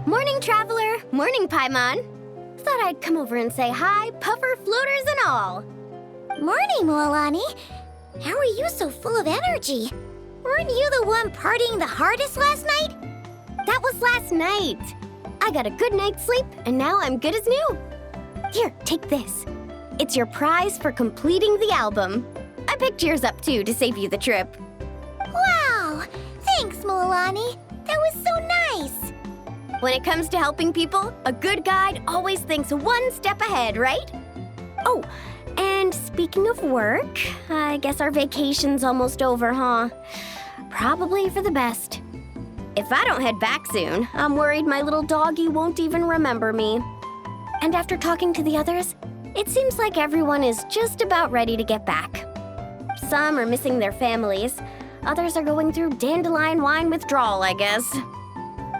Morning, traveler. Morning, Paimon. Thought I'd come over and say hi, puffer, floaters, and all. Morning, Moalani. How are you so full of energy? Weren't you the one partying the hardest last night? That was last night. I got a good night's sleep, and now I'm good as new. Here, take this. It's your prize for completing the album. I picked yours up, too, to save you the trip. Wow! Thanks, Moalani. That was so nice. When it comes to helping people, a good guide always thinks one step ahead, right? Oh, and speaking of work, I guess our vacation's almost over, huh? Probably for the best. If I don't head back soon, I'm worried my little doggy won't even remember me. And after talking to the others, it seems like everyone is just about ready to get back. Some are missing their families. Others are going through dandelion wine withdrawal, I guess.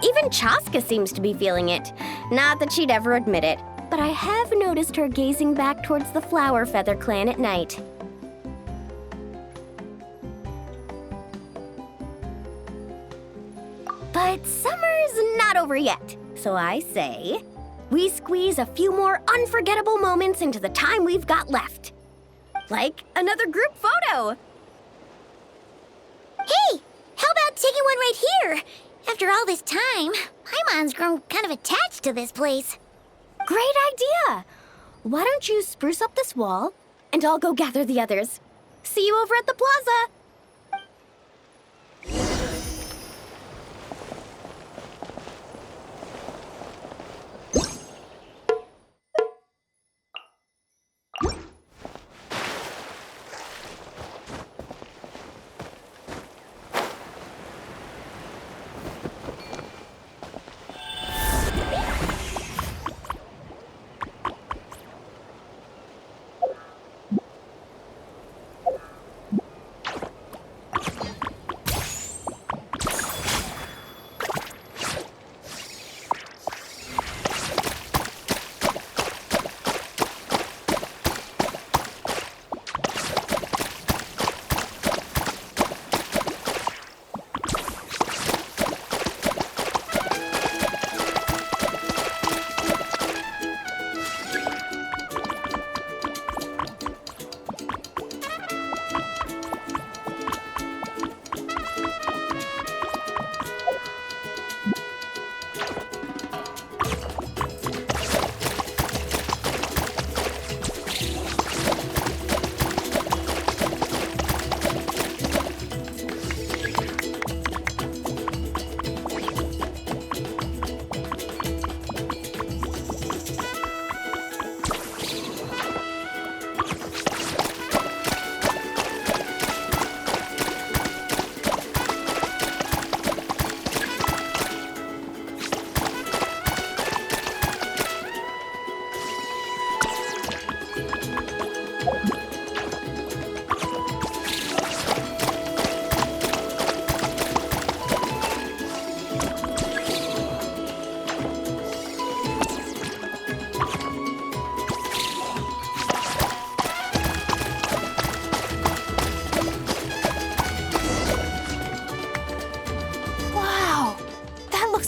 Even Chaska seems to be feeling it. Not that she'd ever admit it, but I have noticed her gazing back towards the Flower Feather clan at night. But summer's not over yet, so I say, we squeeze a few more unforgettable moments into the time we've got left. Like another group photo. Hey, how about taking one right here? After all this time, Paimon's grown kind of attached to this place. Great idea! Why don't you spruce up this wall, and I'll go gather the others. See you over at the plaza!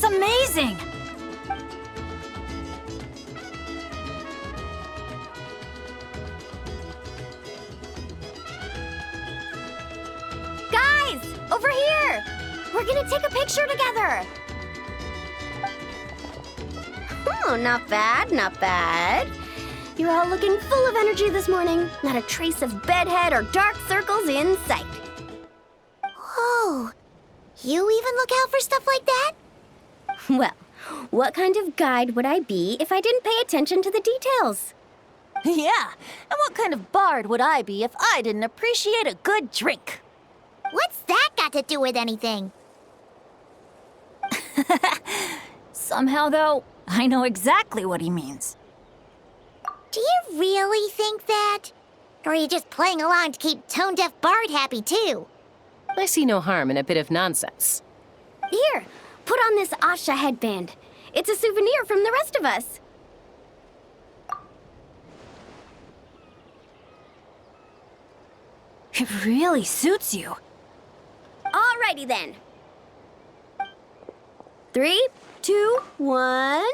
Amazing! Guys, over here! We're gonna take a picture together! Oh, not bad, not bad. You're all looking full of energy this morning. Not a trace of bedhead or dark circles in sight. Whoa, you even look out for stuff like that? Well, what kind of guide would I be if I didn't pay attention to the details? Yeah, and what kind of bard would I be if I didn't appreciate a good drink? What's that got to do with anything? Somehow, though, I know exactly what he means. Do you really think that? Or are you just playing along to keep tone-deaf Bard happy, too? I see no harm in a bit of nonsense. Here, put on this Asha headband. It's a souvenir from the rest of us. It really suits you. Alrighty then. 3, 2, 1.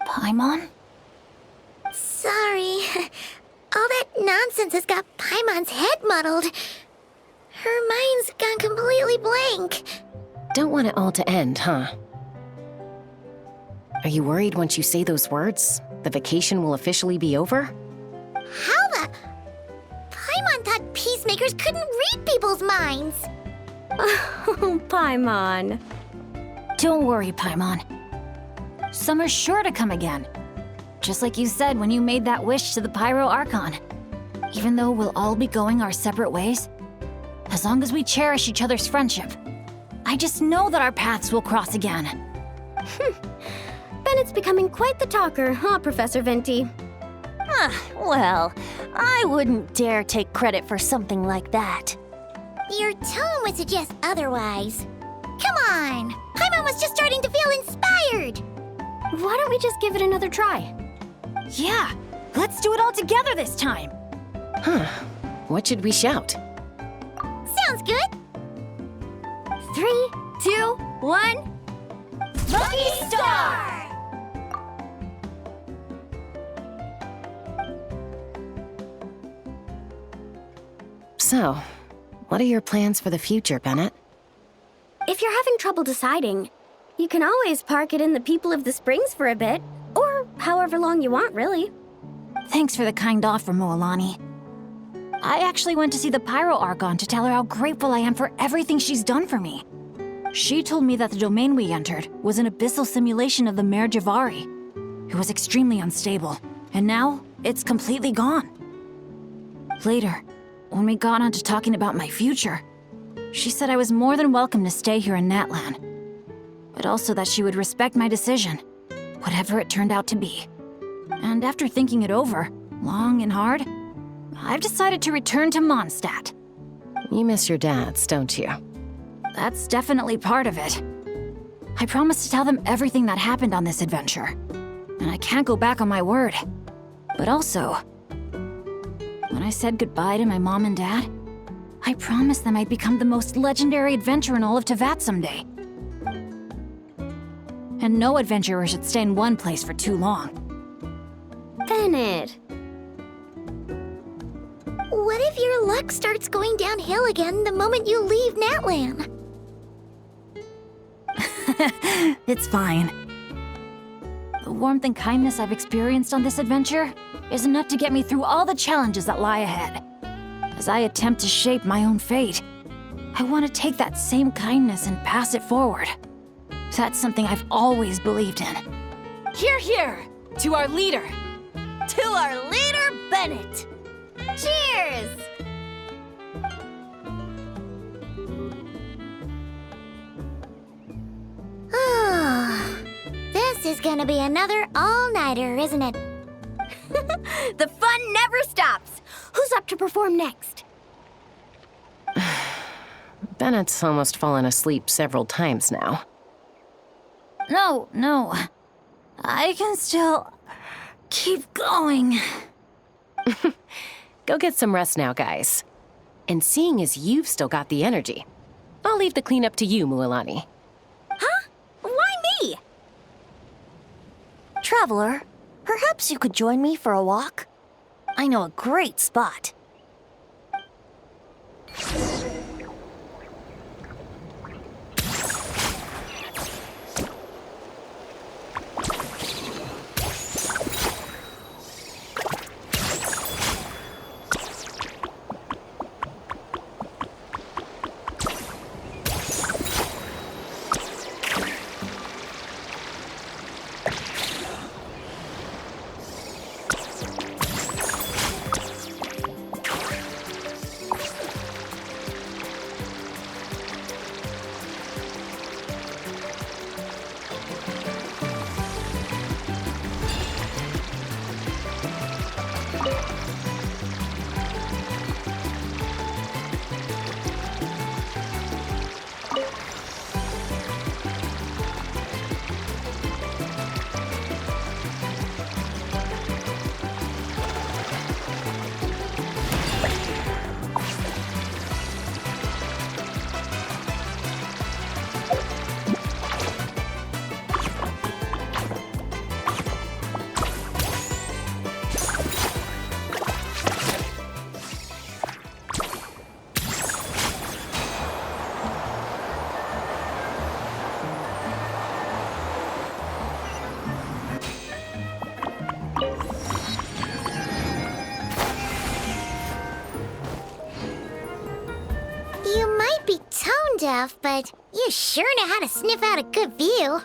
Paimon? Sorry. All that nonsense has got Paimon's head muddled. Her mind's gone completely blank. Don't want it all to end, huh? Are you worried once you say those words, the vacation will officially be over? How the... Paimon thought peacemakers couldn't read people's minds. Oh, Paimon. Don't worry, Paimon. Summer's sure to come again. Just like you said when you made that wish to the Pyro Archon. Even though we'll all be going our separate ways, as long as we cherish each other's friendship, I just know that our paths will cross again. Bennett's becoming quite the talker, huh, Professor Venti? Well, I wouldn't dare take credit for something like that. Your tone would suggest otherwise. Come on! Paimon was just starting to feel inspired! Why don't we just give it another try? Yeah, let's do it all together this time. Huh. What should we shout? Sounds good! 3, 2, 1. Lucky Star! So, what are your plans for the future, Bennett? If you're having trouble deciding, you can always park it in the People of the Springs for a bit, or however long you want, really. Thanks for the kind offer, Moalani. I actually went to see the Pyro Archon to tell her how grateful I am for everything she's done for me. She told me that the domain we entered was an abyssal simulation of the Mare Javari. It was extremely unstable, and now it's completely gone. Later, when we got on to talking about my future, she said I was more than welcome to stay here in Natlan, but also that she would respect my decision, whatever it turned out to be. And after thinking it over, long and hard, I've decided to return to Mondstadt. You miss your dads, don't you? That's definitely part of it. I promised to tell them everything that happened on this adventure, and I can't go back on my word. But also, when I said goodbye to my mom and dad, I promised them I'd become the most legendary adventurer in all of Teyvat someday. And no adventurer should stay in one place for too long. Bennett. What if your luck starts going downhill again the moment you leave Natlan? It's fine. The warmth and kindness I've experienced on this adventure is enough to get me through all the challenges that lie ahead. As I attempt to shape my own fate, I want to take that same kindness and pass it forward. That's something I've always believed in. Hear, hear! To our leader! To our leader, Bennett! Cheers! This is gonna be another all-nighter, isn't it? The fun never stops. Who's up to perform next? Bennett's almost fallen asleep several times now. No. I can still keep going. Go get some rest now, guys. And seeing as you've still got the energy, I'll leave the cleanup to you, Mualani. Huh? Why me? Traveler, perhaps you could join me for a walk? I know a great spot. kind of, but you sure know how to sniff out a good view.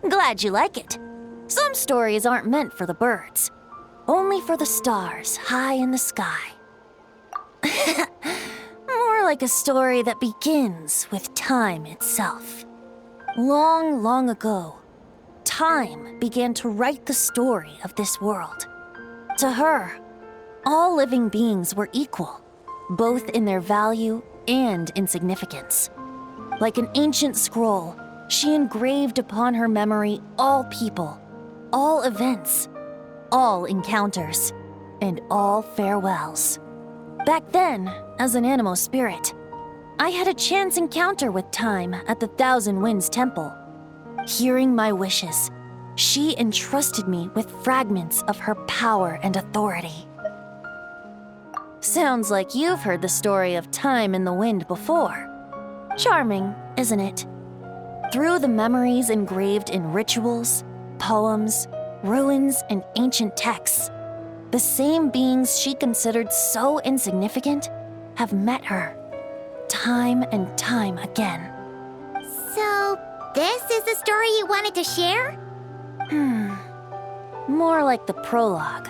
Glad you like it. Some stories aren't meant for the birds, only for the stars high in the sky. More like a story that begins with time itself. Long, long ago, time began to write the story of this world. To her, all living beings were equal, both in their value and in significance. Like an ancient scroll, she engraved upon her memory all people, all events, all encounters, and all farewells. Back then, as an animal spirit, I had a chance encounter with time at the Thousand Winds Temple. Hearing my wishes, she entrusted me with fragments of her power and authority. Sounds like you've heard the story of time in the wind before. Charming, isn't it? Through the memories engraved in rituals, poems, ruins, and ancient texts, the same beings she considered so insignificant have met her, time and time again. So, this is the story you wanted to share? More like the prologue.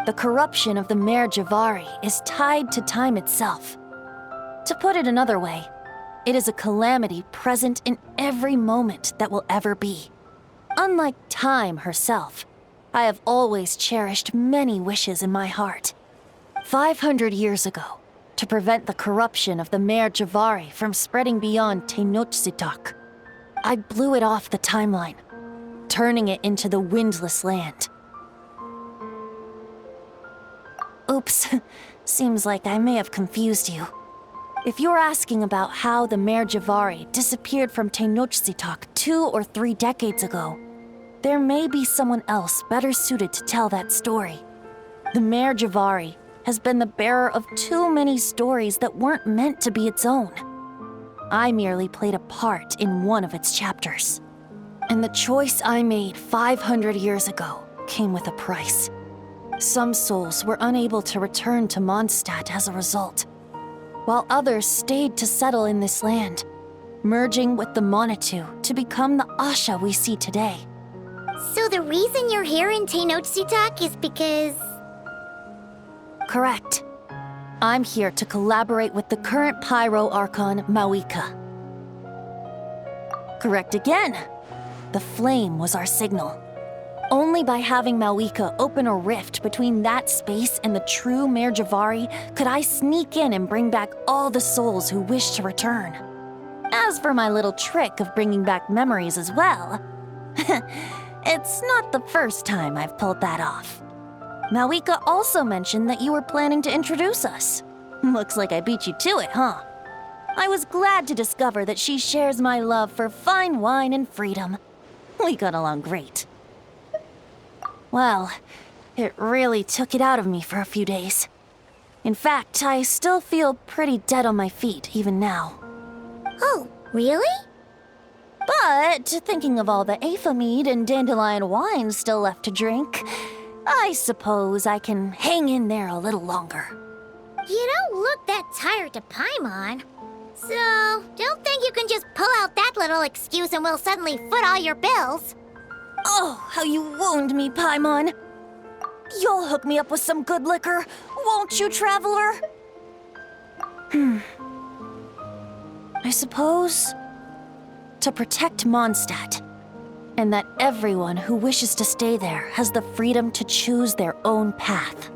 The corruption of the Mare Javari is tied to time itself. To put it another way, it is a calamity present in every moment that will ever be. Unlike time herself, I have always cherished many wishes in my heart. 500 years ago, to prevent the corruption of the Mare Javari from spreading beyond Tenochtitlan, I blew it off the timeline, turning it into the Windless Land. Oops, seems like I may have confused you. If you're asking about how the Mare Javari disappeared from Tenochtitlan 2 or 3 decades ago, there may be someone else better suited to tell that story. The Mare Javari has been the bearer of too many stories that weren't meant to be its own. I merely played a part in one of its chapters. And the choice I made 500 years ago came with a price. Some souls were unable to return to Mondstadt as a result, while others stayed to settle in this land, merging with the Monitu to become the Asha we see today. So the reason you're here in Tenochtitlan is because... Correct. I'm here to collaborate with the current Pyro Archon, Mawika. Correct again. The flame was our signal. Only by having Mawika open a rift between that space and the true Mare Javari could I sneak in and bring back all the souls who wish to return. As for my little trick of bringing back memories as well, it's not the first time I've pulled that off. Mawika also mentioned that you were planning to introduce us. Looks like I beat you to it, huh? I was glad to discover that she shares my love for fine wine and freedom. We got along great. Well, it really took it out of me for a few days. In fact, I still feel pretty dead on my feet even now. Oh, really? But thinking of all the Aethelmead and dandelion wine still left to drink, I suppose I can hang in there a little longer. You don't look that tired to Paimon. So, don't think you can just pull out that little excuse and we'll suddenly foot all your bills. Oh, how you wound me, Paimon. You'll hook me up with some good liquor, won't you, traveler? I suppose to protect Mondstadt, and that everyone who wishes to stay there has the freedom to choose their own path.